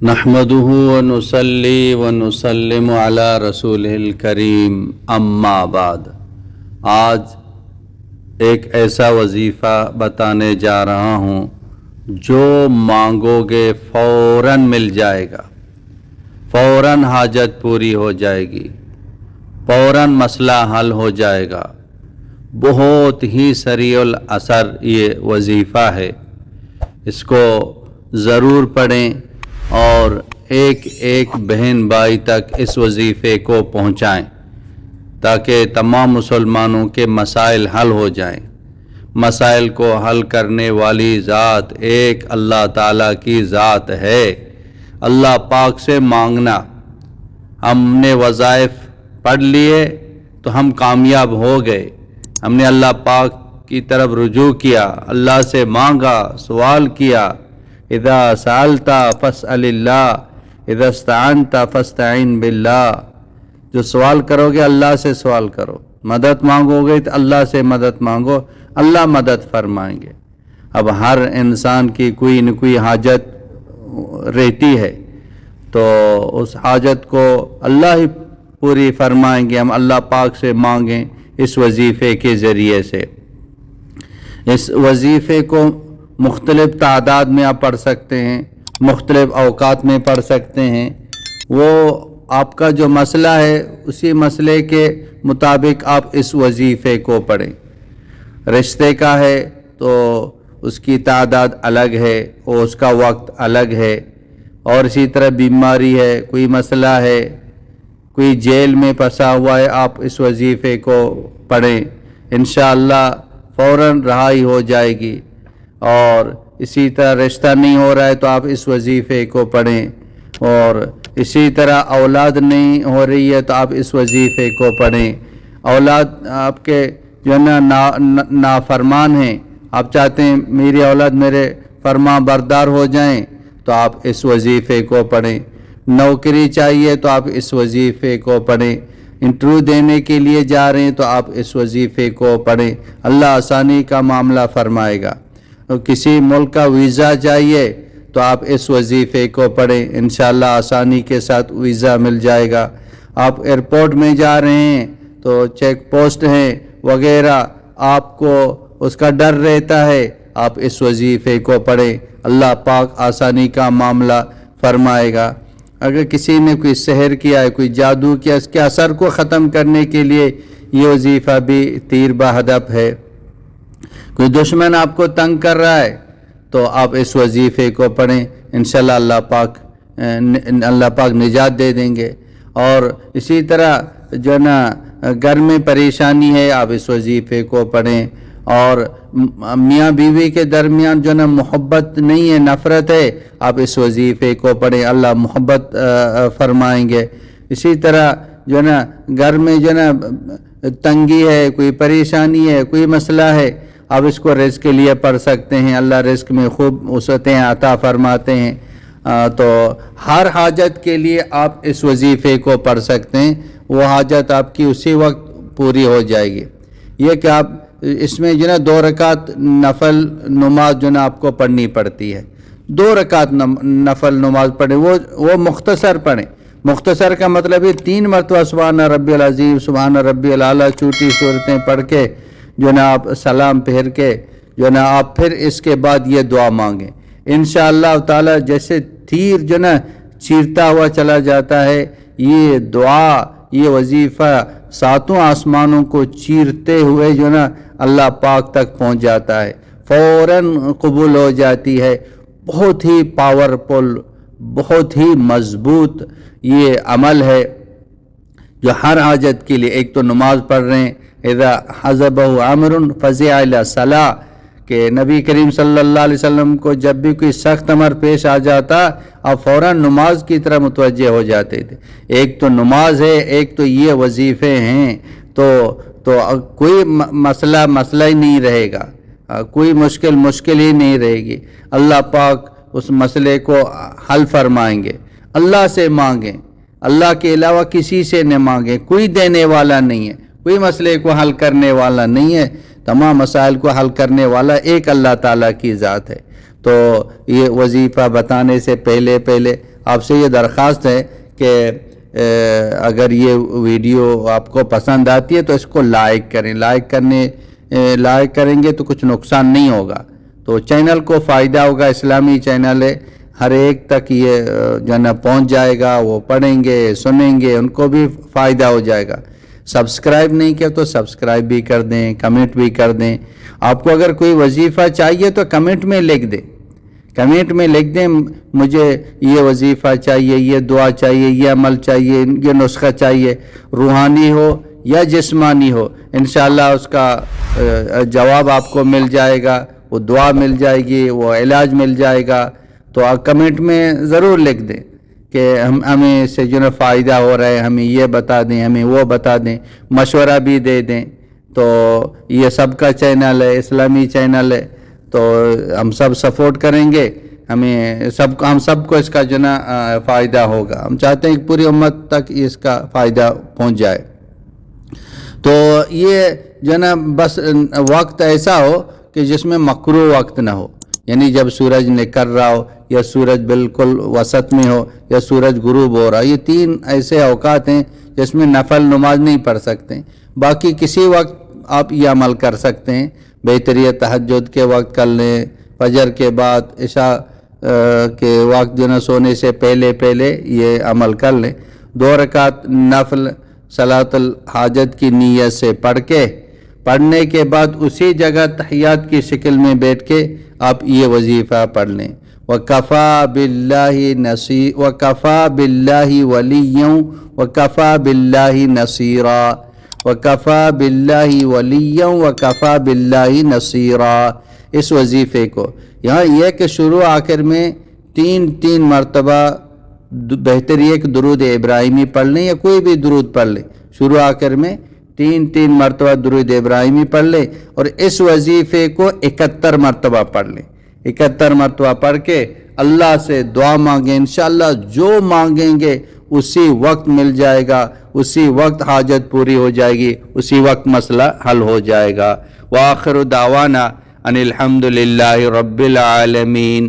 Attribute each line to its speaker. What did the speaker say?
Speaker 1: نحمده ونصلي ونسلم على رسوله الکریم اما بعد۔ آج ایک ایسا وظیفہ بتانے جا رہا ہوں جو مانگو گے فوراً مل جائے گا، فوراً حاجت پوری ہو جائے گی، فوراً مسئلہ حل ہو جائے گا۔ بہت ہی سریع الاثر یہ وظیفہ ہے، اس کو ضرور پڑھیں اور ایک ایک بہن بھائی تک اس وظیفے کو پہنچائیں تاکہ تمام مسلمانوں کے مسائل حل ہو جائیں۔ مسائل کو حل کرنے والی ذات ایک اللہ تعالیٰ کی ذات ہے۔ اللہ پاک سے مانگنا، ہم نے وظائف پڑھ لیے تو ہم کامیاب ہو گئے، ہم نے اللہ پاک کی طرف رجوع کیا، اللہ سے مانگا، سوال کیا۔ اذا سألت فاسأل اللہ، اذا استعنت فاستعن باللہ۔ جو سوال کرو گے اللہ سے سوال کرو، مدد مانگو گے تو اللہ سے مدد مانگو، اللہ مدد فرمائیں گے۔ اب ہر انسان کی کوئی نہ کوئی حاجت رہتی ہے تو اس حاجت کو اللہ ہی پوری فرمائیں گے۔ ہم اللہ پاک سے مانگیں اس وظیفے کے ذریعے سے۔ اس وظیفے کو مختلف تعداد میں آپ پڑھ سکتے ہیں، مختلف اوقات میں پڑھ سکتے ہیں۔ وہ آپ کا جو مسئلہ ہے اسی مسئلے کے مطابق آپ اس وظیفے کو پڑھیں۔ رشتے کا ہے تو اس کی تعداد الگ ہے اور اس کا وقت الگ ہے، اور اسی طرح بیماری ہے، کوئی مسئلہ ہے، کوئی جیل میں پھنسا ہوا ہے، آپ اس وظیفے کو پڑھیں، انشاءاللہ فوراً رہائی ہو جائے گی۔ اور اسی طرح رشتہ نہیں ہو رہا ہے تو آپ اس وظیفے کو پڑھیں، اور اسی طرح اولاد نہیں ہو رہی ہے تو آپ اس وظیفے کو پڑھیں۔ اولاد آپ کے جو ہے نا نافرمان ہیں، آپ چاہتے ہیں میری اولاد میرے فرما بردار ہو جائیں تو آپ اس وظیفے کو پڑھیں۔ نوکری چاہیے تو آپ اس وظیفے کو پڑھیں۔ انٹرویو دینے کے لیے جا رہے ہیں تو آپ اس وظیفے کو پڑھیں، اللہ آسانی کا معاملہ فرمائے گا۔ کسی ملک کا ویزا چاہیے تو آپ اس وظیفے کو پڑھیں، انشاءاللہ آسانی کے ساتھ ویزا مل جائے گا۔ آپ ایئرپورٹ میں جا رہے ہیں تو چیک پوسٹ ہیں وغیرہ، آپ کو اس کا ڈر رہتا ہے، آپ اس وظیفے کو پڑھیں، اللہ پاک آسانی کا معاملہ فرمائے گا۔ اگر کسی نے کوئی سحر کیا ہے، کوئی جادو کیا، اس کے اثر کو ختم کرنے کے لیے یہ وظیفہ بھی تیر بہدف ہے۔ کوئی دشمن آپ کو تنگ کر رہا ہے تو آپ اس وظیفے کو پڑھیں، انشاءاللہ اللہ پاک نجات دے دیں گے۔ اور اسی طرح جو ہے نا گھر میں پریشانی ہے، آپ اس وظیفے کو پڑھیں۔ اور میاں بیوی کے درمیان جو ہے نا محبت نہیں ہے، نفرت ہے، آپ اس وظیفے کو پڑھیں، اللہ محبت فرمائیں گے۔ اسی طرح جو ہے نا گھر میں جو ہے نا تنگی ہے، کوئی پریشانی ہے، کوئی مسئلہ ہے، آپ اس کو رزق کے لیے پڑھ سکتے ہیں، اللہ رزق میں خوب وسعتیں عطا فرماتے ہیں۔ تو ہر حاجت کے لیے آپ اس وظیفے کو پڑھ سکتے ہیں، وہ حاجت آپ کی اسی وقت پوری ہو جائے گی۔ یہ کہ آپ اس میں جو ہے نا 2 رکعت نفل نماز جو ہے نا آپ کو پڑھنی پڑتی ہے، 2 رکعت نفل نماز پڑھیں، وہ مختصر پڑھیں۔ مختصر کا مطلب ہے 3 مرتبہ سبحان ربی العظیم، سبحان ربی الاعلیٰ، چھوٹی صورتیں پڑھ کے جو ہے نا آپ سلام پھیر کے جو ہے نا آپ پھر اس کے بعد یہ دعا مانگیں، انشاءاللہ تعالی جیسے تیر جو ہے نا چیرتا ہوا چلا جاتا ہے، یہ دعا، یہ وظیفہ 7 آسمانوں کو چیرتے ہوئے جو ہے نا اللہ پاک تک پہنچ جاتا ہے، فوراً قبول ہو جاتی ہے۔ بہت ہی پاورفل، بہت ہی مضبوط یہ عمل ہے جو ہر حاجت کے لیے۔ ایک تو نماز پڑھ رہے ہیں، اذا حزبہ امر فزع الی الصلاۃ، کہ نبی کریم صلی اللہ علیہ وسلم کو جب بھی کوئی سخت امر پیش آ جاتا آپ فوراً نماز کی طرح متوجہ ہو جاتے تھے۔ ایک تو نماز ہے، ایک تو یہ وظیفے ہیں، تو کوئی مسئلہ ہی نہیں رہے گا، کوئی مشکل ہی نہیں رہے گی۔ اللہ پاک اس مسئلے کو حل فرمائیں گے۔ اللہ سے مانگیں، اللہ کے علاوہ کسی سے نہ مانگیں، کوئی دینے والا نہیں ہے، کوئی مسئلے کو حل کرنے والا نہیں ہے، تمام مسائل کو حل کرنے والا ایک اللہ تعالیٰ کی ذات ہے۔ تو یہ وظیفہ بتانے سے پہلے آپ سے یہ درخواست ہے کہ اگر یہ ویڈیو آپ کو پسند آتی ہے تو اس کو لائک کریں. لائک کریں گے تو کچھ نقصان نہیں ہوگا, تو چینل کو فائدہ ہوگا. اسلامی چینل ہے, ہر ایک تک یہ جو ہے نا پہنچ جائے گا, وہ پڑھیں گے سنیں گے, ان کو بھی فائدہ ہو جائے گا. سبسکرائب نہیں کیا تو سبسکرائب بھی کر دیں, کمنٹ بھی کر دیں. آپ کو اگر کوئی وظیفہ چاہیے تو کمنٹ میں لکھ دیں, مجھے یہ وظیفہ چاہیے, یہ دعا چاہیے, یہ عمل چاہیے, یہ نسخہ چاہیے, روحانی ہو یا جسمانی ہو, انشاءاللہ اس کا جواب آپ کو مل جائے گا, وہ دعا مل جائے گی, وہ علاج مل جائے گا. تو آپ کمنٹ میں ضرور لکھ دیں کہ ہمیں اس سے جو ہے فائدہ ہو رہا ہے, ہمیں یہ بتا دیں, ہمیں وہ بتا دیں, مشورہ بھی دے دیں. تو یہ سب کا چینل ہے, اسلامی چینل ہے, تو ہم سب سپورٹ کریں گے. ہم سب کو اس کا جو نا فائدہ ہوگا. ہم چاہتے ہیں کہ پوری امت تک اس کا فائدہ پہنچ جائے. تو یہ جو ہے نا بس وقت ایسا ہو کہ جس میں مکروہ وقت نہ ہو, یعنی جب سورج نکل رہا ہو, یا سورج بالکل وسط میں ہو, یا سورج غروب ہو رہا. یہ 3 ایسے اوقات ہیں جس میں نفل نماز نہیں پڑھ سکتے. باقی کسی وقت آپ یہ عمل کر سکتے ہیں. بہتری تہجد کے وقت کر لیں, فجر کے بعد, عشاء کے وقت جو نا سونے سے پہلے یہ عمل کر لیں. 2 رکعت نفل صلاۃ الحاجت کی نیت سے پڑھنے کے بعد اسی جگہ تحیات کی شکل میں بیٹھ کے آپ یہ وظیفہ پڑھ لیں. وَكَفَى بِاللَّهِ وَلِيًّا وَكَفَى بِاللَّهِ نَصِيرًا. وَكَفَى بِاللَّهِ وَلِيًّا وَكَفَى بِاللَّهِ نَصِيرًا. اس وظیفے کو یہاں یہ کہ شروع آخر میں 3 مرتبہ بہتر یہ کہ درود ابراہیمی پڑھ لیں, یا کوئی بھی درود پڑھ لیں. شروع آخر میں 3 مرتبہ درود ابراہیمی پڑھ لیں, اور اس وظیفے کو 71 مرتبہ پڑھ لیں. 71 مرتبہ پڑھ کے اللہ سے دعا مانگیں. انشاءاللہ جو مانگیں گے اسی وقت مل جائے گا, اسی وقت حاجت پوری ہو جائے گی, اسی وقت مسئلہ حل ہو جائے گا. وآخر دعوانا ان الحمد للہ رب العالمین.